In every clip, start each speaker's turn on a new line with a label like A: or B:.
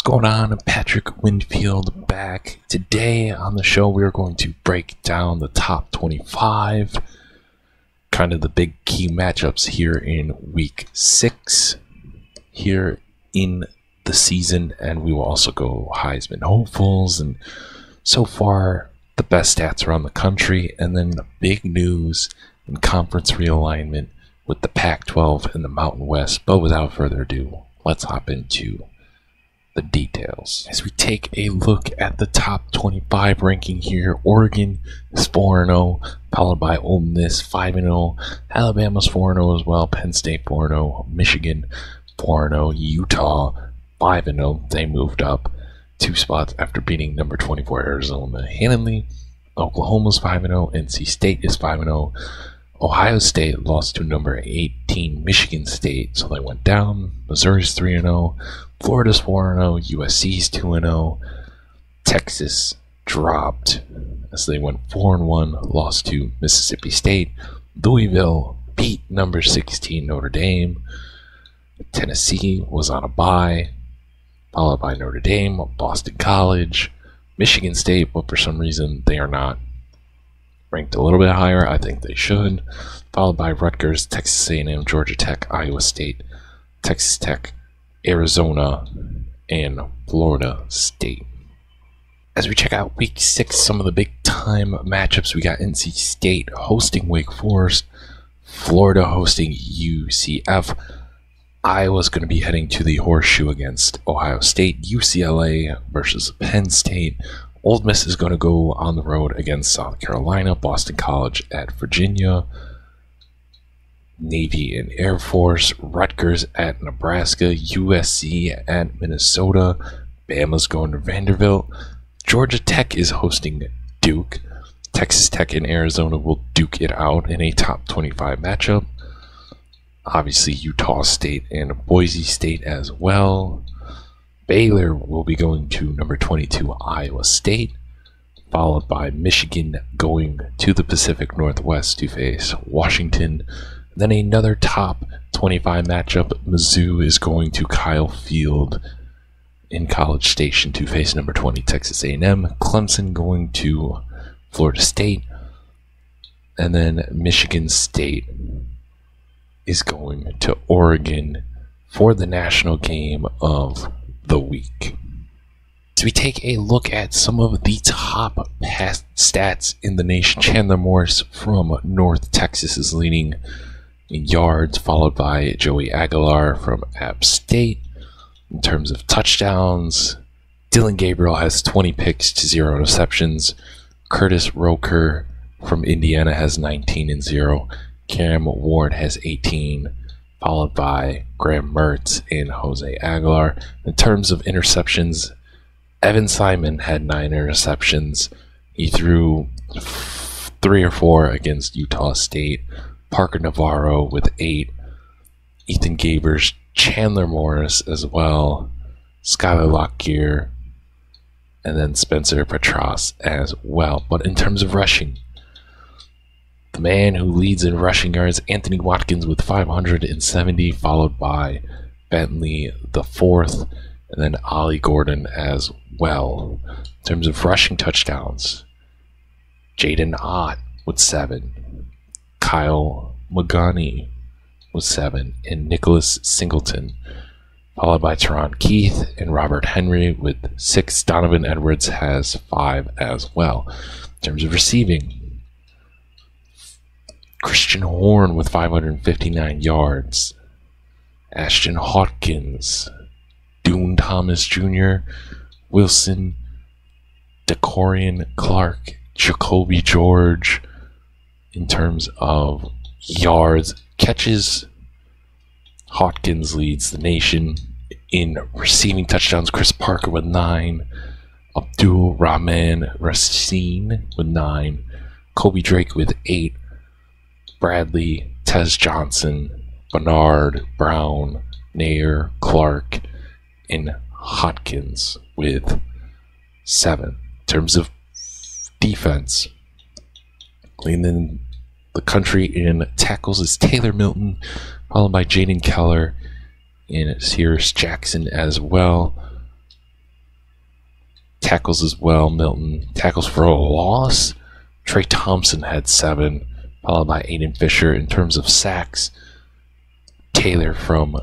A: Going on? Patrick Whitfield back. Today on the show, we are going to break down the top 25, kind of the big key matchups here in week 6 here in the season, and we will also go Heisman hopefuls, and so far the best stats around the country, and then big news in conference realignment with the Pac-12 and the Mountain West. But without further ado, let's hop into the details. As we take a look at the top 25 ranking here, Oregon is 4-0, followed by Ole Miss 5-0, Alabama's 4-0 as well, Penn State 4-0, Michigan 4-0, Utah 5-0. They moved up 2 spots after beating number 24 Arizona handily. Oklahoma's 5-0, NC State is 5-0. Ohio State lost to number 18 Michigan State, so they went down. Missouri's 3-0. Florida's 4-0. USC's 2-0. Texas dropped as they went 4-1, lost to Mississippi State. Louisville beat number 16 Notre Dame. Tennessee was on a bye, followed by Notre Dame, Boston College, Michigan State, but for some reason they are not ranked a little bit higher. I think they should. Followed by Rutgers, Texas A&M, Georgia Tech, Iowa State, Texas Tech, Arizona, and Florida State. As we check out week 6, some of the big time matchups, we got NC State hosting Wake Forest, Florida hosting UCF, Iowa's going to be heading to the Horseshoe against Ohio State, UCLA versus Penn State, Ole Miss is going to go on the road against South Carolina, Boston College at Virginia, Navy and Air Force, Rutgers at Nebraska, USC at Minnesota, Bama's going to Vanderbilt, Georgia Tech is hosting Duke, Texas Tech and Arizona will duke it out in a top 25 matchup. Obviously Utah State and Boise State as well. Baylor will be going to number 22 Iowa State, followed by Michigan going to the Pacific Northwest to face Washington. Then another top 25 matchup, Mizzou is going to Kyle Field in College Station to face number 20 Texas A&M. Clemson going to Florida State, and then Michigan State is going to Oregon for the national game of the week. So we take a look at some of the top past stats in the nation. Chandler Morris from North Texas is leading in yards, followed by Joey Aguilar from App State. In terms of touchdowns, Dylan Gabriel has 20 picks to 0 interceptions. Curtis Roker from Indiana has 19 and 0. Cam Ward has 18, followed by Graham Mertz and Jose Aguilar. In terms of interceptions, Evan Simon had 9 interceptions. He threw 3 or 4 against Utah State. Parker Navarro with 8. Ethan Gabers, Chandler Morris as well. Skylar Lockgear, and then Spencer Petras as well. But in terms of rushing, the man who leads in rushing yards, Anthony Watkins with 570, followed by Bentley the 4th, and then Ollie Gordon as well. In terms of rushing touchdowns, Jaden Ott with 7, Kyle Magani with 7, and Nicholas Singleton, followed by Teron Keith and Robert Henry with 6. Donovan Edwards has 5 as well. In terms of receiving, Christian Horn with 559 yards, Ashton Hawkins, Dune Thomas Jr., Wilson, Decorian Clark, Jacoby George. In terms of yards, catches, Hawkins leads the nation. In receiving touchdowns, Chris Parker with 9, Abdul Rahman Racine with 9, Kobe Drake with 8, Bradley, Tez Johnson, Bernard, Brown, Nair, Clark, and Hopkins with 7. In terms of defense, leading the country in tackles is Taylor Milton, followed by Jaden Keller and Sirius Jackson as well. tackles as well. Milton tackles for a loss. Trey Thompson had 7, followed by Aiden Fisher. In terms of sacks, Taylor from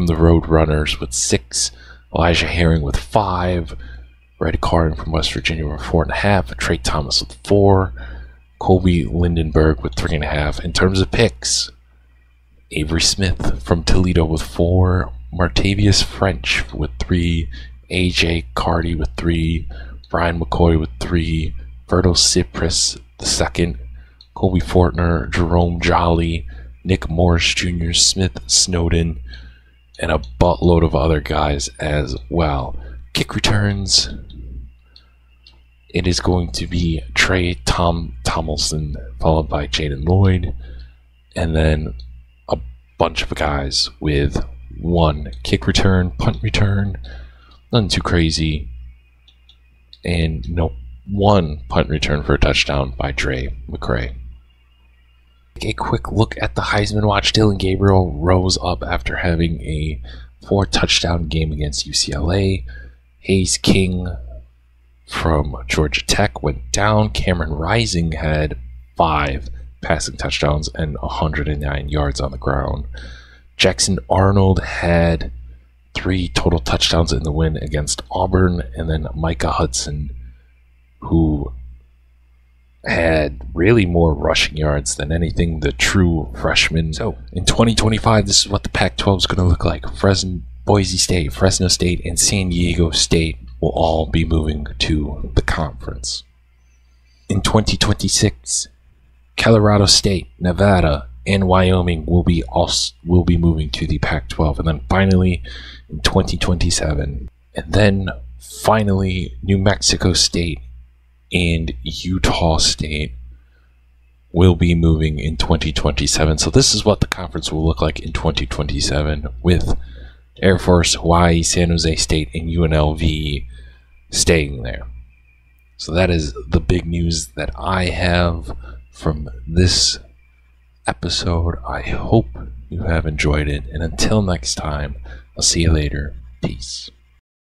A: the Road Runners with 6, Elijah Herring with 5, Red Carden from West Virginia with 4.5, Trey Thomas with 4, Colby Lindenberg with 3.5. In terms of picks, Avery Smith from Toledo with 4, Martavius French with 3, AJ Cardi with 3, Brian McCoy with 3, Berto Cypress II, Colby Fortner, Jerome Jolly, Nick Morris Jr., Smith Snowden, and a buttload of other guys as well. Kick returns, it is going to be Trey Tomlinson, followed by Jaden Lloyd, and then a bunch of guys with 1 kick return, punt return, nothing too crazy, and 1 punt return for a touchdown by Dre McCray. A quick look at the Heisman Watch. Dylan Gabriel rose up after having a 4-touchdown game against UCLA. Hayes King from Georgia Tech went down. Cameron Rising had 5 passing touchdowns and 109 yards on the ground. Jackson Arnold had 3 total touchdowns in the win against Auburn, and then Micah Hudson, who had really more rushing yards than anything, the true freshman. So in 2025, this is what the Pac-12 is going to look like. Boise State, Fresno State, and San Diego State will all be moving to the conference. In 2026, Colorado State, Nevada, and Wyoming will be moving to the Pac-12, and then finally in 2027, and then finally New Mexico State and Utah State will be moving in 2027. So this is what the conference will look like in 2027, with Air Force, Hawaii, San Jose State, and UNLV staying there. So that is the big news that I have from this episode. I hope you have enjoyed it, and until next time, I'll see you later. Peace.